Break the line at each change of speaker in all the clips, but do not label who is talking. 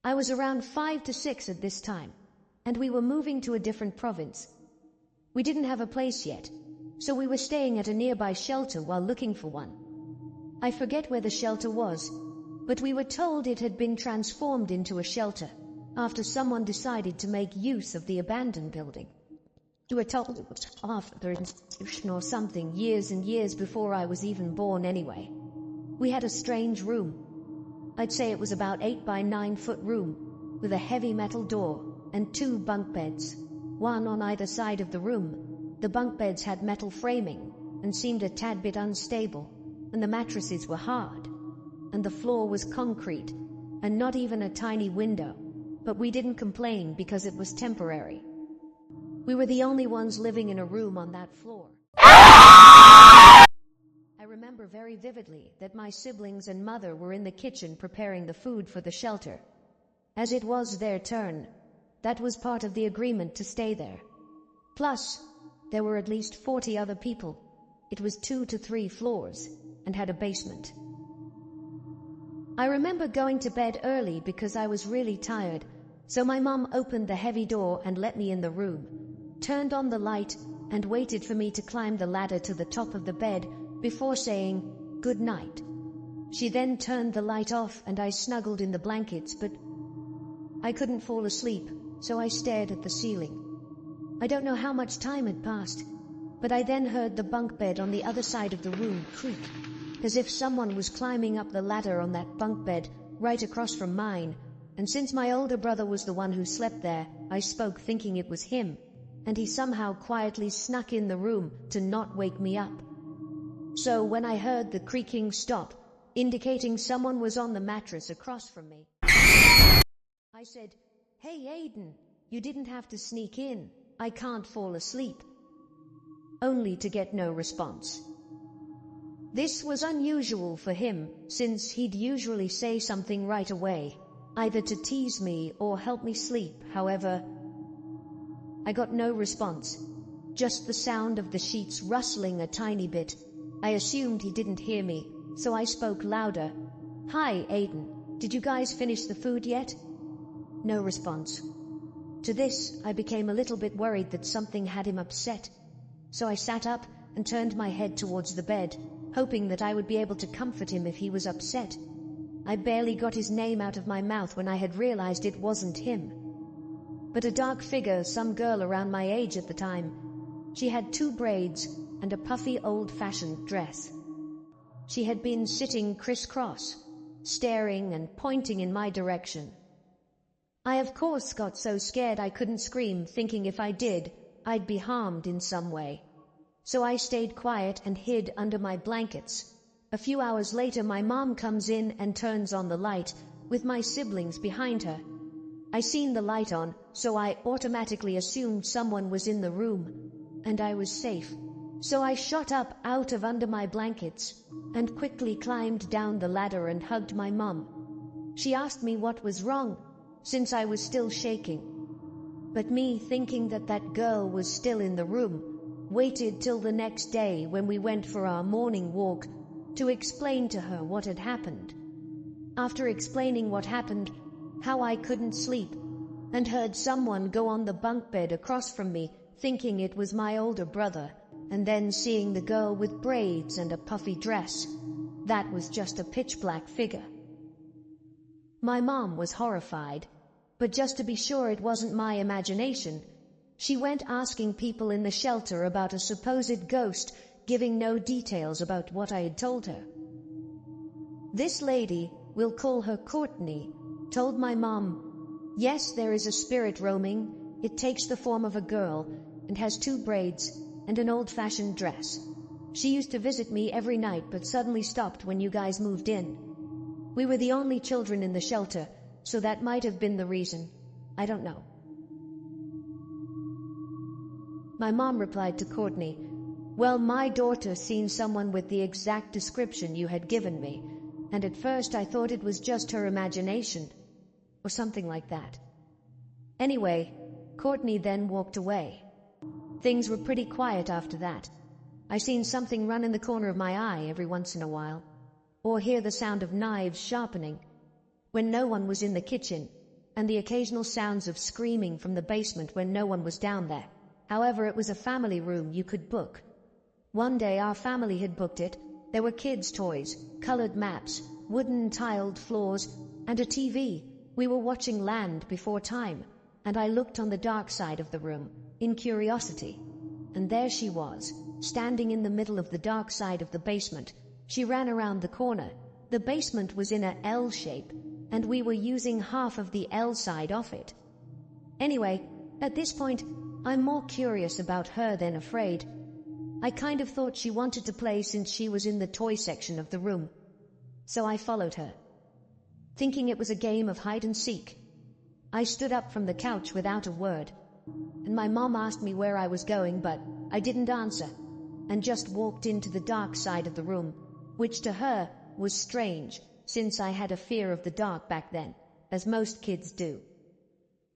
I was around 5 to 6 at this time, and we were moving to a different province. We didn't have a place yet, so we were staying at a nearby shelter while looking for one. I forget where the shelter was, but we were told it had been transformed into a shelter after someone decided to make use of the abandoned building. We were told it was after an institution or something years and years before I was even born anyway. We had a strange room. I'd say it was about 8 by 9 foot room with a heavy metal door and 2 bunk beds, one on either side of the room. The bunk beds had metal framing and seemed a tad bit unstable, and the mattresses were hard, and the floor was concrete, and not even a tiny window, but we didn't complain because it was temporary. We were the only ones living in a room on that floor. I remember very vividly that my siblings and mother were in the kitchen preparing the food for the shelter. As it was their turn, that was part of the agreement to stay there. Plus, there were at least 40 other people. It was 2 to 3 floors and had a basement. I remember going to bed early because I was really tired, so my mom opened the heavy door and let me in the room, turned on the light, and waited for me to climb the ladder to the top of the bed before saying, "Good night." She then turned the light off and I snuggled in the blankets, but I couldn't fall asleep, so I stared at the ceiling. I don't know how much time had passed, but I then heard the bunk bed on the other side of the room creak, as if someone was climbing up the ladder on that bunk bed right across from mine, and since my older brother was the one who slept there, I spoke thinking it was him, and he somehow quietly snuck in the room to not wake me up. So when I heard the creaking stop, indicating someone was on the mattress across from me, I said, "Hey Aiden, you didn't have to sneak in. I can't fall asleep." Only to get no response. This was unusual for him, since he'd usually say something right away, either to tease me or help me sleep. However, I got no response, just the sound of the sheets rustling a tiny bit. I assumed he didn't hear me, so I spoke louder. "Hi, Aiden, did you guys finish the food yet?" No response. To this, I became a little bit worried that something had him upset, so I sat up and turned my head towards the bed, hoping that I would be able to comfort him if he was upset. I barely got his name out of my mouth when I had realized it wasn't him, but a dark figure, some girl around my age at the time. She had 2 braids and a puffy old-fashioned dress. She had been sitting crisscross, staring and pointing in my direction. I of course got so scared I couldn't scream, thinking if I did, I'd be harmed in some way. So I stayed quiet and hid under my blankets. A few hours later, my mom comes in and turns on the light, with my siblings behind her. I seen the light on, so I automatically assumed someone was in the room, and I was safe. So I shot up out of under my blankets, and quickly climbed down the ladder and hugged my mom. She asked me what was wrong, since I was still shaking. But me, thinking that that girl was still in the room, waited till the next day when we went for our morning walk to explain to her what had happened. After explaining what happened, how I couldn't sleep, and heard someone go on the bunk bed across from me, thinking it was my older brother, and then seeing the girl with braids and a puffy dress, that was just a pitch-black figure. My mom was horrified, but just to be sure it wasn't my imagination, she went asking people in the shelter about a supposed ghost, giving no details about what I had told her. This lady, we'll call her Courtney, told my mom, "Yes, there is a spirit roaming. It takes the form of a girl and has 2 braids and an old-fashioned dress. She used to visit me every night but suddenly stopped when you guys moved in. We were the only children in the shelter, so that might have been the reason. I don't know." My mom replied to Courtney, "Well, my daughter seen someone with the exact description you had given me, and at first I thought it was just her imagination, or something like that." Anyway, Courtney then walked away. Things were pretty quiet after that. I seen something run in the corner of my eye every once in a while, or hear the sound of knives sharpening. When no one was in the kitchen, and the occasional sounds of screaming from the basement when no one was down there. However, it was a family room you could book. One day our family had booked it. There were kids' toys, colored maps, wooden tiled floors, and a TV. We were watching Land Before Time, and I looked on the dark side of the room, in curiosity. And there she was, standing in the middle of the dark side of the basement. She ran around the corner. The basement was in a L shape, and we were using half of the L side of it. Anyway, at this point, I'm more curious about her than afraid. I kind of thought she wanted to play since she was in the toy section of the room. So I followed her, thinking it was a game of hide and seek. I stood up from the couch without a word, and my mom asked me where I was going, but I didn't answer, and just walked into the dark side of the room, which to her was strange, since I had a fear of the dark back then, as most kids do.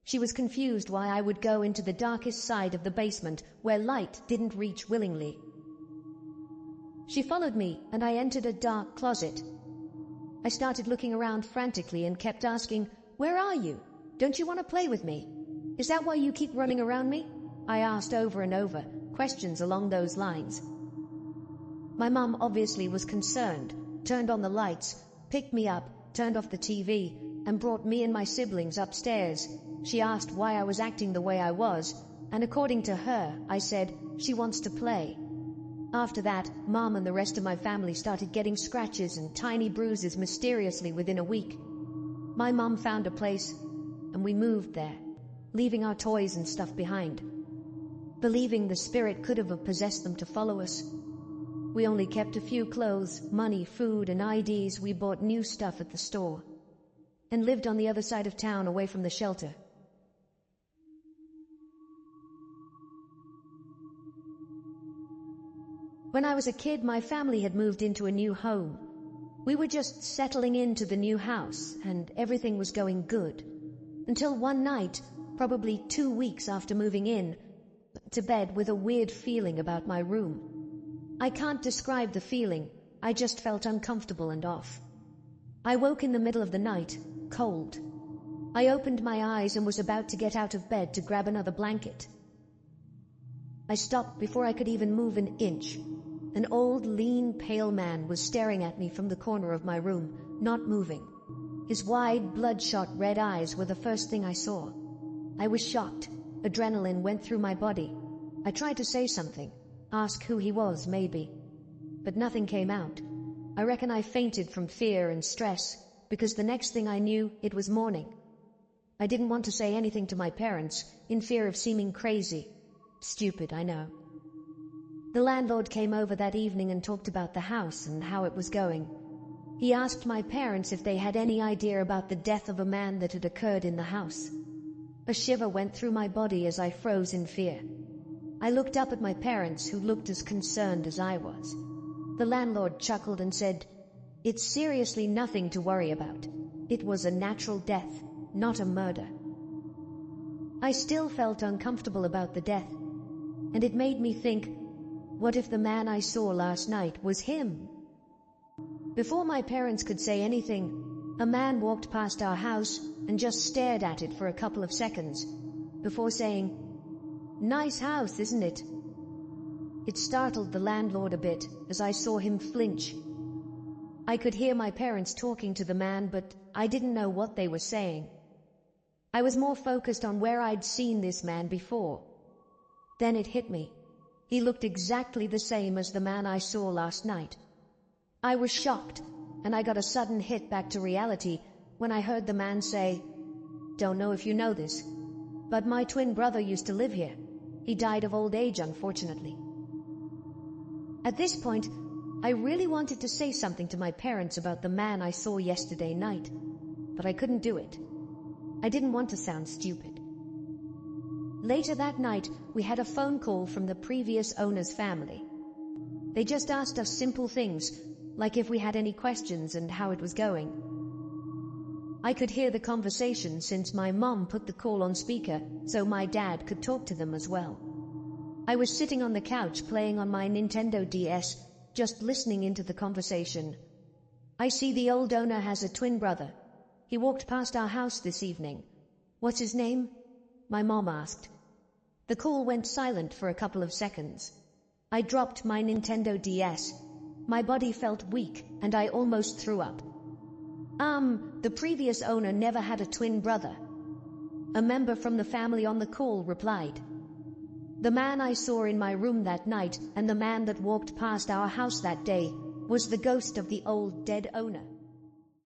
She was confused why I would go into the darkest side of the basement where light didn't reach willingly. She followed me, and I entered a dark closet. I started looking around frantically and kept asking, "Where are you? Don't you want to play with me? Is that why you keep running around me?" I asked over and over, questions along those lines. My mom obviously was concerned, turned on the lights, picked me up, turned off the TV, and brought me and my siblings upstairs. She asked why I was acting the way I was, and according to her, I said, she wants to play. After that, Mom and the rest of my family started getting scratches and tiny bruises mysteriously within a week. My mom found a place, and we moved there, leaving our toys and stuff behind, believing the spirit could have possessed them to follow us. We only kept a few clothes, money, food, and IDs. We bought new stuff at the store, and lived on the other side of town away from the shelter. When I was a kid, my family had moved into a new home. We were just settling into the new house, and everything was going good. Until one night, probably 2 weeks after moving in, to bed with a weird feeling about my room. I can't describe the feeling, I just felt uncomfortable and off. I woke in the middle of the night, cold. I opened my eyes and was about to get out of bed to grab another blanket. I stopped before I could even move an inch. An old, lean, pale man was staring at me from the corner of my room, not moving. His wide, bloodshot red eyes were the first thing I saw. I was shocked. Adrenaline went through my body. I tried to say something, ask who he was, maybe. But nothing came out. I reckon I fainted from fear and stress, because the next thing I knew, it was morning. I didn't want to say anything to my parents, in fear of seeming crazy. Stupid, I know. The landlord came over that evening and talked about the house and how it was going. He asked my parents if they had any idea about the death of a man that had occurred in the house. A shiver went through my body as I froze in fear. I looked up at my parents, who looked as concerned as I was. The landlord chuckled and said, "It's seriously nothing to worry about. It was a natural death, not a murder." I still felt uncomfortable about the death, and it made me think, what if the man I saw last night was him? Before my parents could say anything, a man walked past our house and just stared at it for a couple of seconds, before saying, "Nice house, isn't it?" It startled the landlord a bit as I saw him flinch. I could hear my parents talking to the man, but I didn't know what they were saying. I was more focused on where I'd seen this man before. Then it hit me. He looked exactly the same as the man I saw last night. I was shocked, and I got a sudden hit back to reality when I heard the man say, "Don't know if you know this, but my twin brother used to live here. He died of old age, unfortunately." At this point, I really wanted to say something to my parents about the man I saw yesterday night, but I couldn't do it. I didn't want to sound stupid. Later that night, we had a phone call from the previous owner's family. They just asked us simple things, like if we had any questions and how it was going. I could hear the conversation since my mom put the call on speaker so my dad could talk to them as well. I was sitting on the couch playing on my Nintendo DS, just listening into the conversation. "I see the old owner has a twin brother. He walked past our house this evening. What's his name? My mom asked. The call went silent for a couple of seconds. I dropped my Nintendo DS. My body felt weak, and I almost threw up. The previous owner never had a twin brother. A member from the family on the call replied. The man I saw in my room that night, and the man that walked past our house that day, was the ghost of the old dead owner.